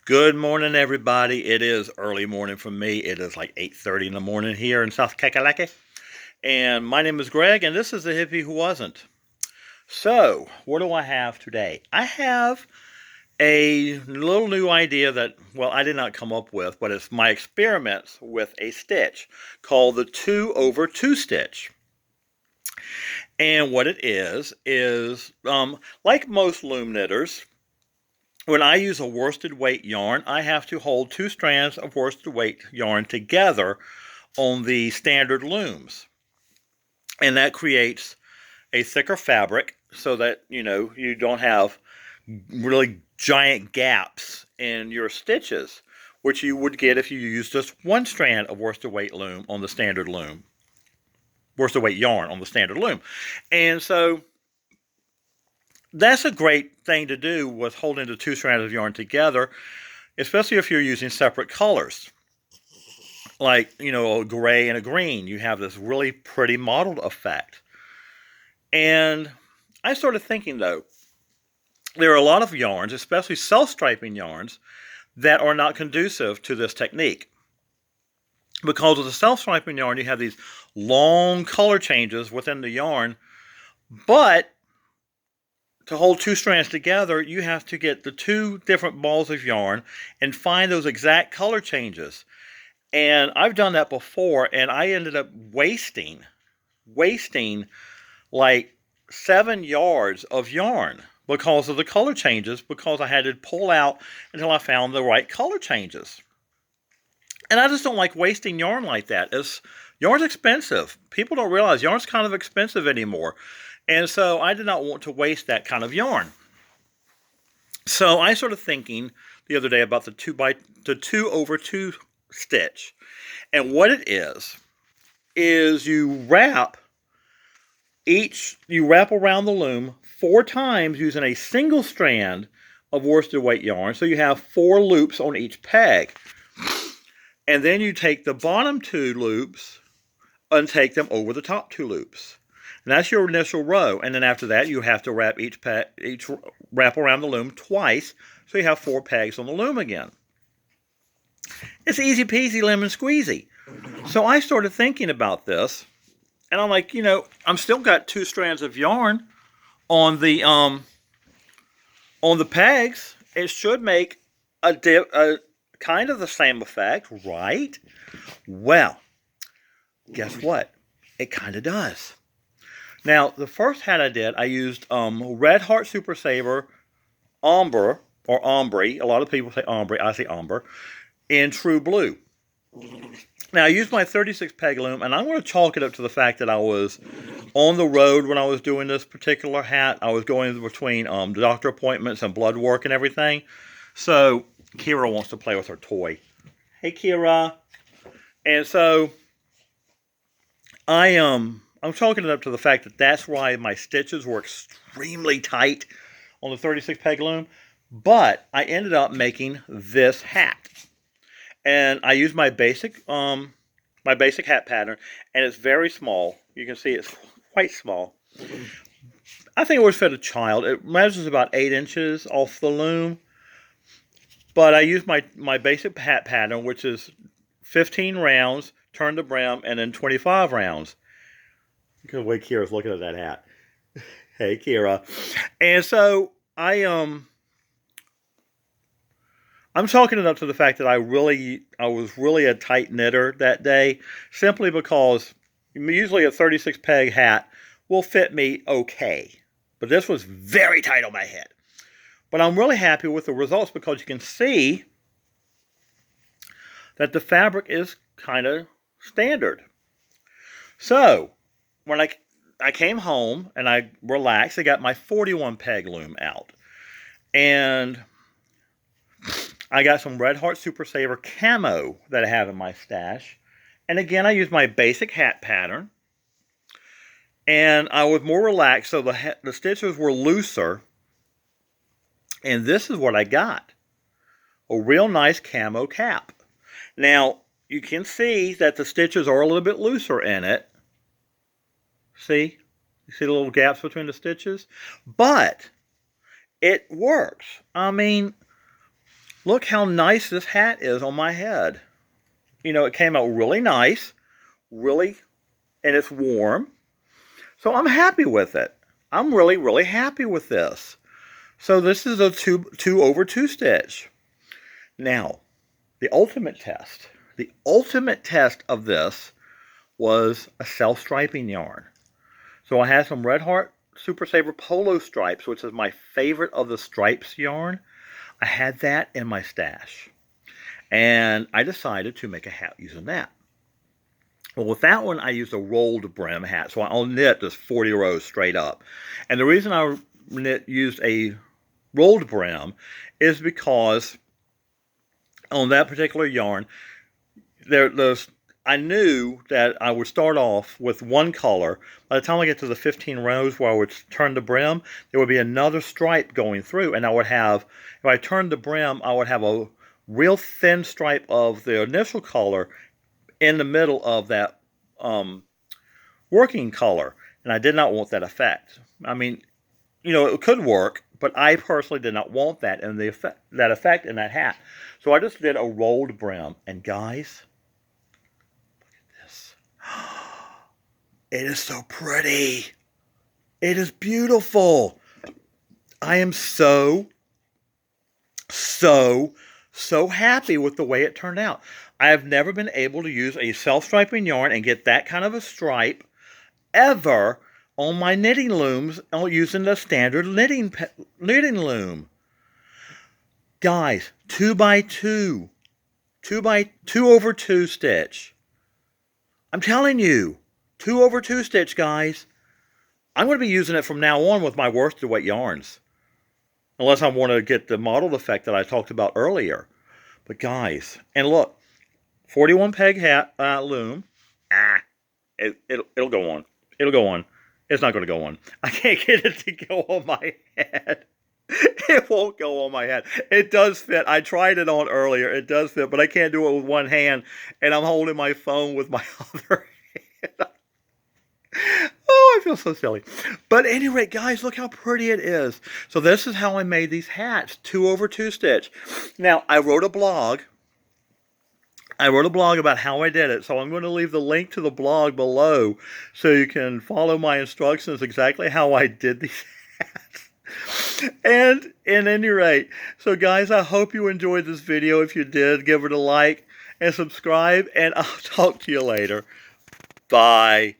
Good morning, everybody. It is early morning for me. It is like 8:30 in the morning here in South Kakalaki. And my name is Greg, and this is the hippie who wasn't. So, what do I have today? I have a little new idea that, well, I did not come up with, but it's my experiments with a stitch called the 2 over 2 stitch. And what it is like most loom knitters, when I use a worsted weight yarn, I have to hold two strands of worsted weight yarn together on the standard looms. And that creates a thicker fabric so that, you don't have really giant gaps in your stitches, which you would get if you used just one strand of worsted weight loom on the standard loom, worsted weight yarn on the standard loom. And so that's a great thing to do with holding the two strands of yarn together, especially if you're using separate colors. Like, a gray and a green, you have this really pretty mottled effect. And I started thinking, though, there are a lot of yarns, especially self-striping yarns, that are not conducive to this technique. Because with the self-striping yarn, you have these long color changes within the yarn, but to hold two strands together, you have to get the two different balls of yarn and find those exact color changes. And I've done that before, and I ended up wasting like 7 yards of yarn because of the color changes, because I had to pull out until I found the right color changes. And I just don't like wasting yarn like that. Yarn's expensive. People don't realize yarn's kind of expensive anymore. And so I did not want to waste that kind of yarn. So I started thinking the other day about the 2 over 2 stitch. And what it is you wrap around the loom 4 times using a single strand of worsted weight yarn. So you have 4 loops on each peg. And then you take the bottom 2 loops and take them over the top 2 loops. And that's your initial row. And then after that, you have to wrap each wrap around the loom twice, so you have 4 pegs on the loom again. It's easy peasy lemon squeezy. So I started thinking about this, and I'm like, I'm still got 2 strands of yarn on the pegs. It should make a kind of the same effect, right? Well, guess what? It kind of does. Now, the first hat I did, I used Red Heart Super Saver Ombre, or Ombre. A lot of people say Ombre. I say Ombre. In True Blue. Now, I used my 36 peg loom, and I'm going to chalk it up to the fact that I was on the road when I was doing this particular hat. I was going between doctor appointments and blood work and everything. So, Kira wants to play with her toy. Hey, Kira. And so, I'm chalking it up to the fact that that's why my stitches were extremely tight on the 36 peg loom. But I ended up making this hat. And I used my basic hat pattern, and it's very small. You can see it's quite small. I think it would fit a child. It measures about 8 inches off the loom. But I used my basic hat pattern, which is 15 rounds, turn to brim, and then 25 rounds. Look at the way Kira's looking at that hat. Hey, Kira. And so I'm chalking it up to the fact that I was really a tight knitter that day, simply because usually a 36 peg hat will fit me okay. But this was very tight on my head. But I'm really happy with the results because you can see that the fabric is kind of standard. So, when I came home and I relaxed, I got my 41 peg loom out. And I got some Red Heart Super Saver camo that I have in my stash. And again, I used my basic hat pattern. And I was more relaxed, so the stitches were looser. And this is what I got. A real nice camo cap. Now, you can see that the stitches are a little bit looser in it. See? You see the little gaps between the stitches? But it works. I mean, Look how nice this hat is on my head. You know, it came out really nice, really, and it's warm. So I'm happy with it. I'm really, really happy with this. So this is a 2/2 stitch. Now, the ultimate test. The ultimate test of this was a self-striping yarn. So I had some Red Heart Super Saver Polo stripes, which is my favorite of the stripes yarn. I had that in my stash. And I decided to make a hat using that. Well, with that one, I used a rolled brim hat. So I'll knit just 40 rows straight up. And the reason I used a rolled brim is because on that particular yarn, I knew that I would start off with one color. By the time I get to the 15 rows where I would turn the brim, there would be another stripe going through. And I would have, if I turned the brim, I would have a real thin stripe of the initial color in the middle of that working color. And I did not want that effect. I mean, you know, it could work, but I personally did not want that and that effect in that hat. So I just did a rolled brim. And guys, look at this. It is so pretty. It is beautiful. I am so happy with the way it turned out. I have never been able to use a self-striping yarn and get that kind of a stripe ever on my knitting looms using the standard knitting loom. Guys, 2x2. 2/2 stitch. I'm telling you, 2/2 stitch, guys. I'm going to be using it from now on with my worsted weight yarns. Unless I want to get the mottled effect that I talked about earlier. But guys, and look, 41 peg hat loom. It'll go on. It'll go on. It's not going to go on. I can't get it to go on my head. It won't go on my head. It does fit. I tried it on earlier. It does fit, but I can't do it with one hand, and I'm holding my phone with my other hand. Oh, I feel so silly. But anyway, guys, look how pretty it is. So this is how I made these hats, 2/2 stitch. Now, I wrote a blog. About how I did it, so I'm going to leave the link to the blog below so you can follow my instructions exactly how I did these hats. And at any rate, so guys, I hope you enjoyed this video. If you did, give it a like and subscribe, and I'll talk to you later. Bye.